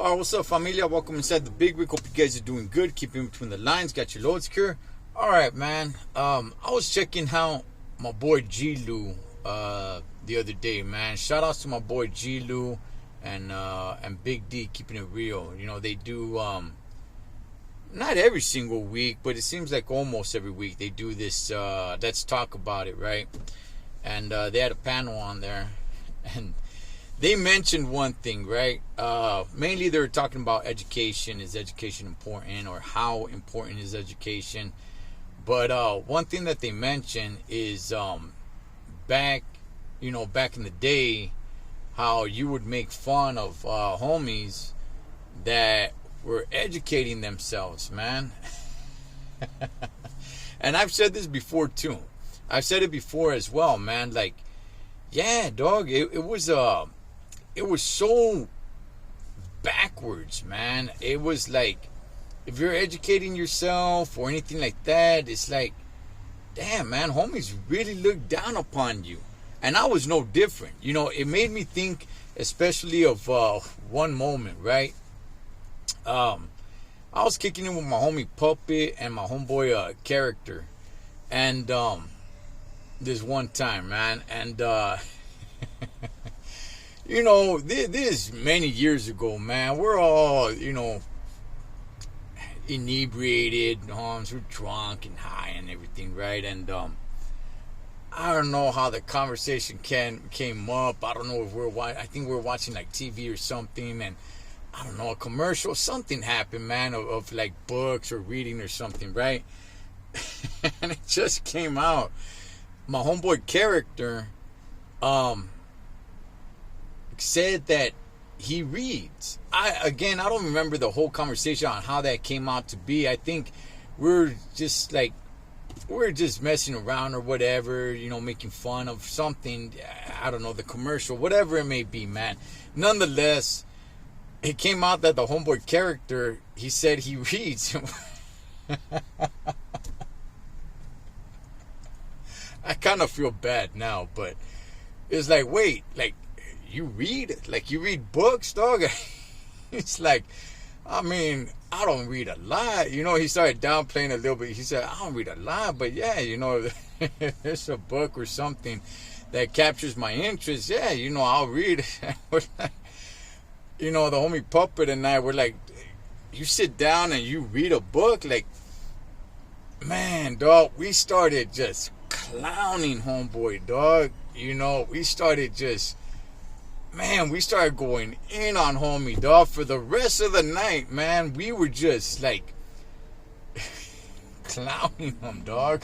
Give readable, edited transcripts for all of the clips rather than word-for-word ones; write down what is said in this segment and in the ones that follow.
What's up, familia? Welcome inside the Big Rig. Hope you guys are doing good. Keeping between the lines. Got your load secure. All right, man. I was checking how my boy G Lou the other day, man. Shout outs to my boy G Lou and Big D, keeping it real. You know, they do not every single week, but it seems like almost every week they do this. Let's talk about it, right? And they had a panel on there, and they mentioned one thing, right? Mainly they were talking about education. Is education important, or how important is education? But one thing that they mentioned is back in the day, how you would make fun of homies that were educating themselves, man. And I've said this before too. I've said it before as well, man. Like, yeah, dog, it was so backwards, man. It was like, if you're educating yourself or anything like that, it's like, damn, man, homies really look down upon you. And I was no different. You know, it made me think especially of one moment, right? I was kicking in with my homie Puppet and my homeboy Character. And this one time, man. And you know, this many years ago, man. We're all, inebriated, we're drunk and high and everything, right? And I don't know how the conversation came up. I don't know if I think we were watching like TV or something, and I don't know, a commercial, something happened, man, of like books or reading or something, right? And it just came out. My homeboy Character said that he reads. I don't remember the whole conversation on how that came out to be. I think we're just messing around or whatever, making fun of something. I don't know, the commercial, whatever it may be, man. Nonetheless, it came out that the homeboy Character, he said he reads. I kind of feel bad now, but it's like, wait, like, you read? Like, you read books, dog? It's like, I mean, I don't read a lot. He started downplaying a little bit. He said, I don't read a lot, but yeah, if there's a book or something that captures my interest, yeah, I'll read it. We're like, the homie Puppet and I were like, you sit down and you read a book? Like, man, dog, we started just clowning homeboy, dog. We started going in on homie, dog, for the rest of the night, man. We were just like clowning him, dog,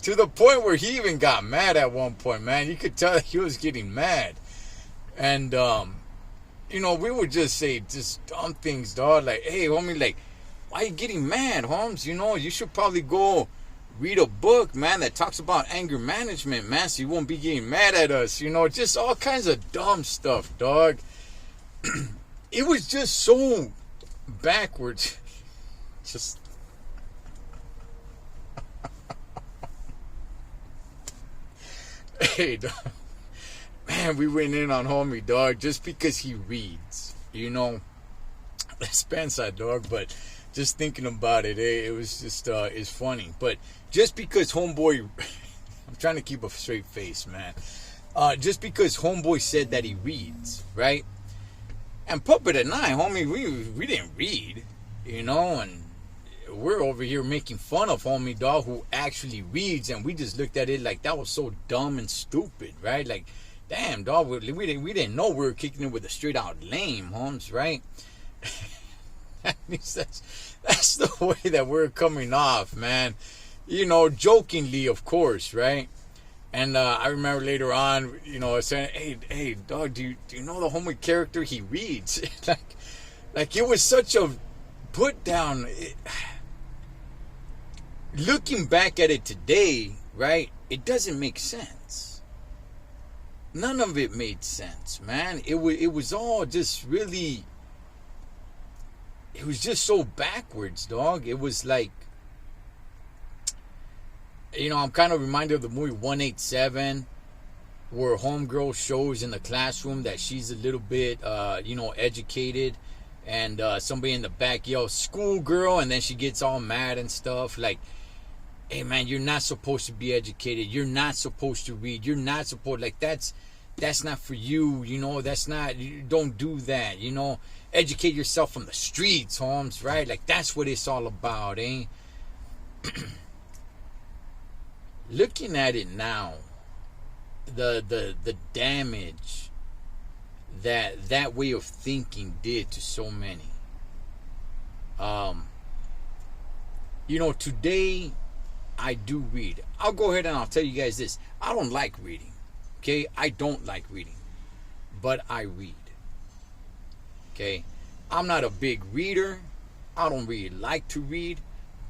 to the point where he even got mad at one point, man. You could tell that he was getting mad. And we would just say just dumb things, dog, like, hey, homie, like, why you getting mad, Holmes? You should probably go read a book, man, that talks about anger management, man, so you won't be getting mad at us. Just all kinds of dumb stuff, dog. It was just so backwards. Just hey, dog. Man, we went in on homie, dog, just because he reads. Let's Spencer, dog, but just thinking about it, it was just, it's funny. But just because homeboy, I'm trying to keep a straight face, man. Just because homeboy said that he reads, right? And Puppet and I, homie, we didn't read, and we're over here making fun of homie, dog, who actually reads, and we just looked at it like that was so dumb and stupid, right? Like, damn, dog, we didn't know we were kicking it with a straight out lame, Holmes, right? At least that's the way that we're coming off, man. Jokingly, of course, right? And I remember later on, saying, hey, dog, do you know the homie Character? He reads. like it was such a put down. Looking back at it today, right? It doesn't make sense. None of it made sense, man. It was all just really. It was just so backwards, dog. It was like, I'm kind of reminded of the movie 187, where homegirl shows in the classroom that she's a little bit, educated, and somebody in the back yells "schoolgirl," and then she gets all mad and stuff. Like, hey man, you're not supposed to be educated. You're not supposed to read. You're not supposed, like, that's not for you. You know, that's not. You don't do that. You know, educate yourself from the streets, Holmes. Right? Like, that's what it's all about, eh? Looking at it now, the damage that way of thinking did to so many. You know, today I do read. I'll go ahead and I'll tell you guys this. I don't like reading. Okay? I don't like reading. But I read. Okay? I'm not a big reader. I don't really like to read,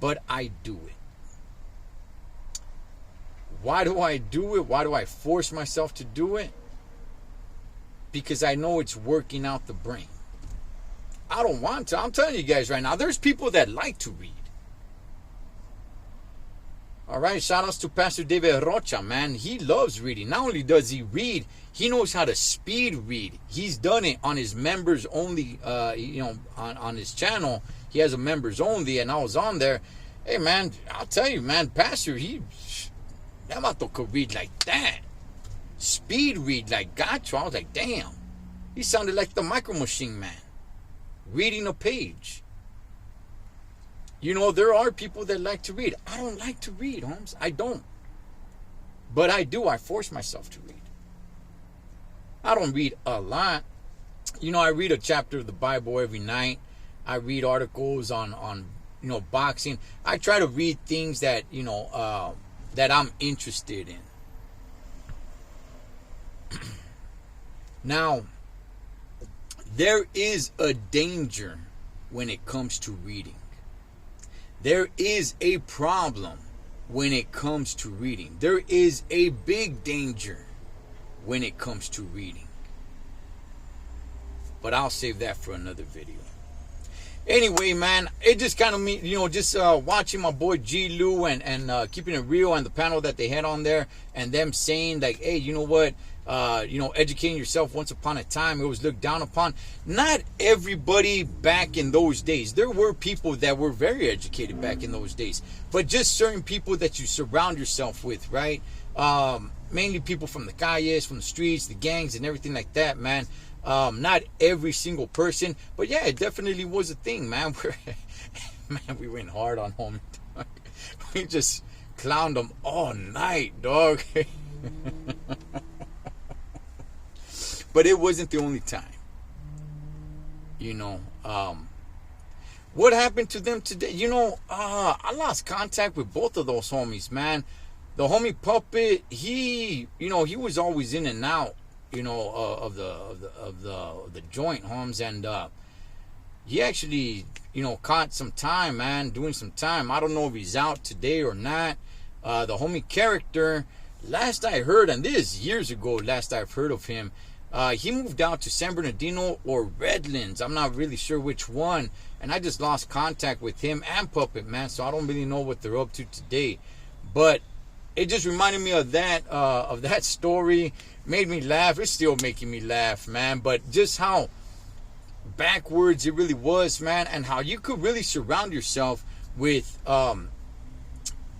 but I do it. Why do I do it? Why do I force myself to do it? Because I know it's working out the brain. I don't want to. I'm telling you guys right now, there's people that like to read. All right, shout outs to Pastor David Rocha, man. He loves reading. Not only does he read, he knows how to speed read. He's done it on his members only, on his channel. He has a members only, and I was on there. Hey, man, I'll tell you, man, Pastor, that vato could read like that. Speed read like gacho. I was like, damn. He sounded like the Micro Machine Man. Reading a page. You know, there are people that like to read. I don't like to read, Holmes. I don't. But I do. I force myself to read. I don't read a lot. You know, I read a chapter of the Bible every night. I read articles on boxing. I try to read things that, that I'm interested in. Now, there is a danger when it comes to reading. There is a problem when it comes to reading. There is a big danger when it comes to reading. But I'll save that for another video. Anyway, man, it just kind of me, just watching my boy G. Lou and keeping it real and the panel that they had on there and them saying like, hey, you know what? Educating yourself once upon a time, it was looked down upon. Not everybody back in those days. There were people that were very educated back in those days, but just certain people that you surround yourself with, right? Mainly people from the calles, from the streets, the gangs, and everything like that, man. Not every single person, but yeah, it definitely was a thing, man. Man, we went hard on homie. We just clowned them all night, dog. But it wasn't the only time. What happened to them today? I lost contact with both of those homies, man. The homie Puppet, he was always in and out, of the joint, Holmes, and he actually, caught some time, man, doing some time. I don't know if he's out today or not. The homie Character, last I heard, and this is years ago, last I've heard of him, he moved out to San Bernardino or Redlands. I'm not really sure which one. And I just lost contact with him and Puppet, man. So I don't really know what they're up to today. But it just reminded me of that story. Made me laugh. It's still making me laugh, man. But just how backwards it really was, man. And how you could really surround yourself with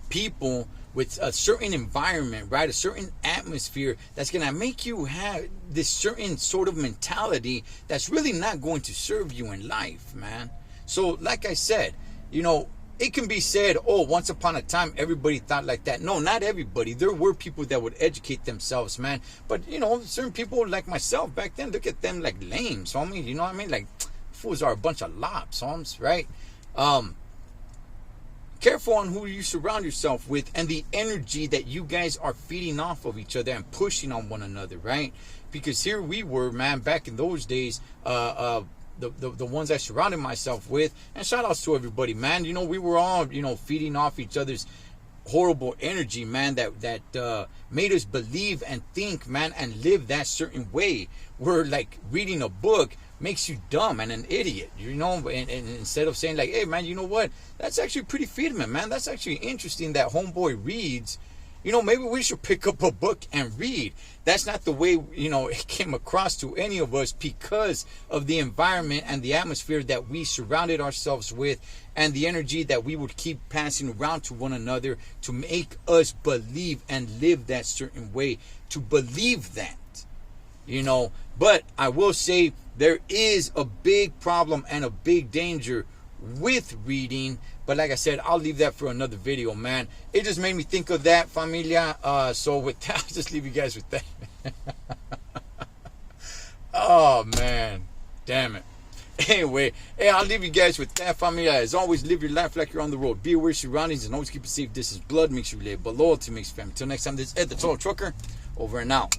people with a certain environment, right? A certain atmosphere that's going to make you have this certain sort of mentality that's really not going to serve you in life, man. So, like I said, it can be said, oh, once upon a time, everybody thought like that. No, not everybody. There were people that would educate themselves, man. But, certain people like myself back then, look at them like lames, homie. You know what I mean? Like, fools are a bunch of lops, homes, right? Careful on who you surround yourself with and the energy that you guys are feeding off of each other and pushing on one another, right? Because here we were, man, back in those days, the ones I surrounded myself with, and shout outs to everybody, man. We were all, feeding off each other's horrible energy, man, that made us believe and think, man, and live that certain way. We're like reading a book makes you dumb and an idiot, and instead of saying like, hey man, you know what, that's actually pretty feeding, man, that's actually interesting that homeboy reads, maybe we should pick up a book and read. That's not the way, it came across to any of us because of the environment and the atmosphere that we surrounded ourselves with and the energy that we would keep passing around to one another to make us believe and live that certain way, to believe that, But I will say there is a big problem and a big danger with reading, but like I said, I'll leave that for another video, man. It just made me think of that, familia. So with that, I'll just leave you guys with that. Oh man, damn it. Anyway, hey, I'll leave you guys with that, familia. As always, live your life like you're on the road. Be aware of your surroundings and always keep it safe. This is Blood Makes You Live, but loyalty makes you family. Until next time, this is Ed the Total Trucker, over and out.